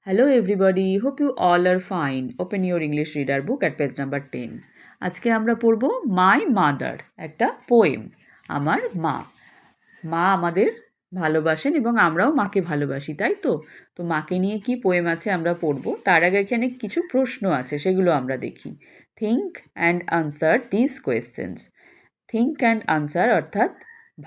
Hello everybody, hope you all are fine. Open your English reader book at page number 10. আজকে আমরা পড়ব my mother, একটা poem. আমার মা। মা আমাদের ভালোবাসেন এবং আমরাও মাকে ভালোবাসি, তাই তো? তো মাকে নিয়ে কি পোয়েম আছে আমরা পড়ব। তার আগে এখানে কিছু প্রশ্ন আছে, সেগুলো আমরা দেখি। Think and answer this questions. Think and answer অর্থাৎ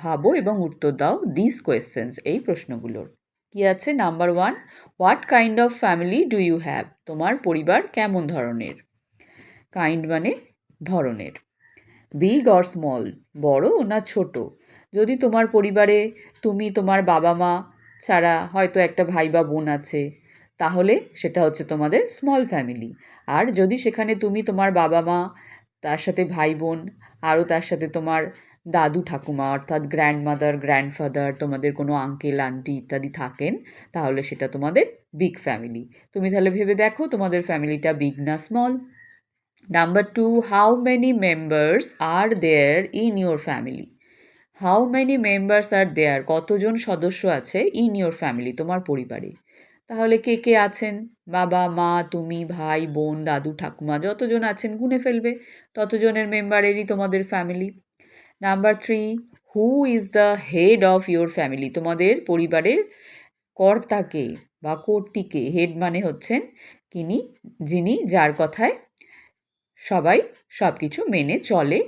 ভাবো এবং উত্তর দাও দিস কোয়েশ্চেন্স, এই প্রশ্নগুলোর। কি আছে? Number 1, what kind of family do you have? তোমার পরিবার কেমন ধরনের? কাইন্ড মানে ধরনের। বিগ অর স্মল, বড় না ছোট? যদি তোমার পরিবারে তুমি তোমার বাবা মা ছাড়া হয়তো একটা ভাই বা বোন আছে, তাহলে সেটা হচ্ছে তোমাদের স্মল ফ্যামিলি। আর যদি সেখানে তুমি তোমার বাবা মা, তার সাথে ভাই বোন, আরও তার সাথে তোমার দাদু ঠাকুমা অর্থাৎ গ্র্যান্ডমাদার গ্র্যান্ডফাদার, তোমাদের কোনো আঙ্কেল আন্টি ইত্যাদি থাকেন, তাহলে সেটা তোমাদের বিগ ফ্যামিলি। তুমি তাহলে ভেবে দেখো তোমাদের ফ্যামিলিটা বিগ না small. Number 2, how many members are there in your family? How many members are there? কতজন সদস্য আছে in your family, তোমার পরিবারে? তাহলে কে কে আছেন? বাবা মা, তুমি, ভাই বোন, দাদু ঠাকুমা, যতজন আছেন গুনে ফেলবে, ততজনের মেম্বারেরই তোমাদের family. Number 3, who is the head of your family? তোমাদের পরিবারের কর্তাকে বা কর্ত্রীকে? হেড মানে হচ্ছেন যিনি যার কথায় সবাই সব কিছু মেনে চলে,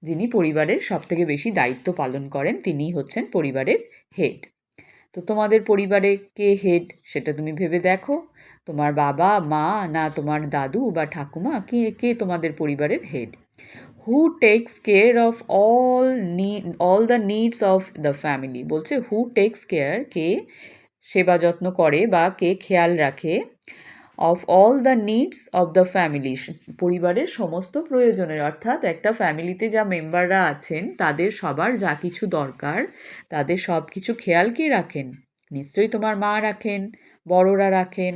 যিনি পরিবারের সবথেকে বেশি দায়িত্ব পালন করেন, তিনিই হচ্ছেন পরিবারের হেড। তো তোমাদের পরিবারে কে হেড সেটা তুমি ভেবে দেখো। তোমার বাবা মা না তোমার দাদু বা ঠাকুমা, কে কে তোমাদের পরিবারের head? Who tax care of all the needs of the family? বলছে হু টেকস কেয়ার, কে সেবা যত্ন করে বা কে খেয়াল রাখে, of all the needs of the family, পরিবারের সমস্ত প্রয়োজনের। অর্থাৎ একটা ফ্যামিলিতে যা মেম্বাররা আছেন তাদের সবার যা কিছু দরকার, তাদের সব কিছু খেয়াল কে রাখেন? নিশ্চয়ই তোমার মা রাখেন, বড়রা রাখেন।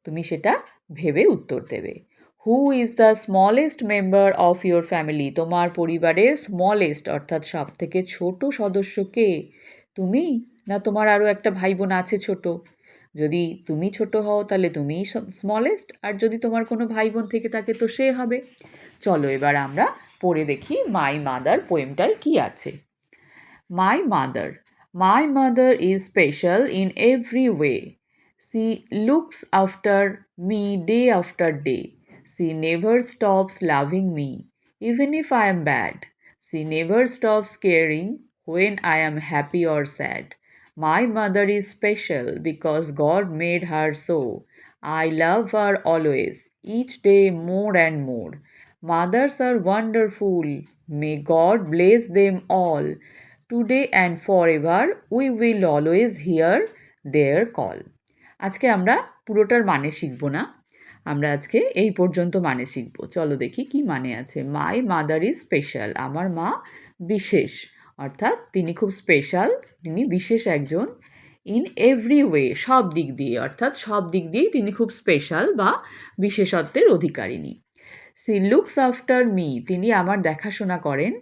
তুমি সেটা ভেবে উত্তর দেবে। Who is the smallest member of your family? তোমার পরিবারের স্মলেস্ট অর্থাৎ সব থেকে ছোট সদস্য কে? তুমি না তোমার আরও একটা ভাই বোন আছে ছোট? যদি তুমি ছোট হও তাহলে তুমিই স্মলেস্ট, আর যদি তোমার কোনো ভাই বোন থেকে থাকে তো সে হবে। চলো এবার আমরা পড়ে দেখি মাই মাদার পোয়েমটায় কি আছে। My mother is special in every way. She looks after me day after day. She never stops loving me, even if I am bad. She never stops caring when I am happy or sad. My mother is special because God made her so. I love her always, each day more and more. Mothers are wonderful. May God bless them all. Today and forever, we will always hear their call. আজকে আমরা পুরোটার মানে শিখব না, আমরা আজকে এই পর্যন্ত মানে শিখব। চলো দেখি কি মানে আছে। মাই মাদার ইজ স্পেশাল, আমার মা বিশেষ, অর্থাৎ তিনি খুব স্পেশাল, তিনি বিশেষ একজন। ইন এভরি ওয়ে, সব দিক দিয়ে, অর্থাৎ সব দিক দিয়েই তিনি খুব স্পেশাল বা বিশেষত্বের অধিকারিণী। সি লুকস আফটার মি, তিনি আমার দেখাশোনা করেন।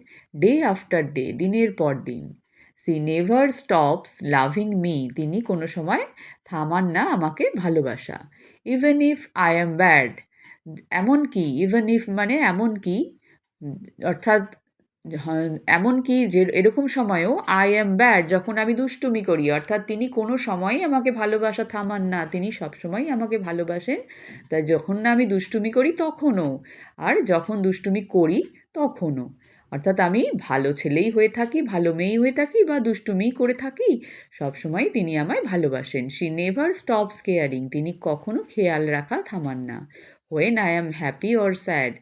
ডে আফটার ডে, দিনের পর দিন। She never stops loving me, তিনি কোনো সময় থামান না আমাকে ভালোবাসা। Even if I am bad, এমনকি, ইভেন ইফ মানে এমনকি, অর্থাৎ এমনকি যে এরকম সময়েও আই অ্যাম ব্যাড, যখন আমি দুষ্টুমি করি, অর্থাৎ তিনি কোনো সময়ই আমাকে ভালোবাসা থামান না, তিনি সবসময়ই আমাকে ভালোবাসেন। তাই যখন না আমি দুষ্টুমি করি তখনও, আর যখন দুষ্টুমি করি তখনও, অর্থাৎ আমি ভালো ছেলেই হয়ে থাকি, ভালো মেয়েই হয়ে থাকি বা দুষ্টুমিই করে থাকি, সবসময় তিনি আমায় ভালোবাসেন। শি নেভার স্টপস কেয়ারিং, তিনি কখনো খেয়াল রাখা থামান না। When I am happy or sad,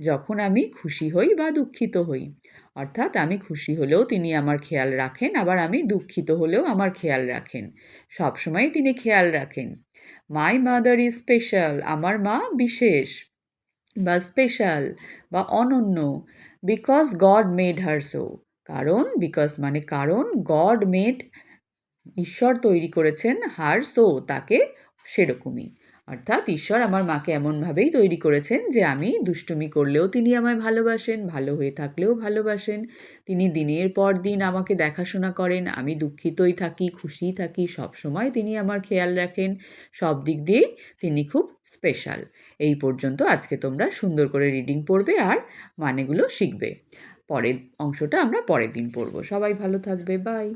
যখন আমি খুশি হই বা দুঃখিত হই, অর্থাৎ আমি খুশি হলেও তিনি আমার খেয়াল রাখেন, আবার আমি দুঃখিত হলেও আমার খেয়াল রাখেন, সবসময় তিনি খেয়াল রাখেন। মাই মাদার ইজ স্পেশাল, আমার মা বিশেষ বা স্পেশাল বা অনন্য। Because god made her so, কারণ, বিকজ মানে কারণ, গড মেড ঈশ্বর তৈরি করেছেন, হার সো তাকে সেরকমই, অর্থাৎ ঈশ্বর আমার মাকে এমনভাবেই তৈরি করেছেন যে আমি দুষ্টুমি করলেও তিনি আমায় ভালোবাসেন, ভালো হয়ে থাকলেও ভালোবাসেন। তিনি দিনের পর দিন আমাকে দেখাশোনা করেন, আমি দুঃখিতই থাকি, খুশিই থাকি, সবসময় তিনি আমার খেয়াল রাখেন। সব দিক দিয়েই তিনি খুব স্পেশাল। এই পর্যন্ত আজকে তোমরা সুন্দর করে রিডিং পড়বে আর মানেগুলো শিখবে। পরের অংশটা আমরা পরের দিন পড়ব। সবাই ভালো থাকবে, বাই।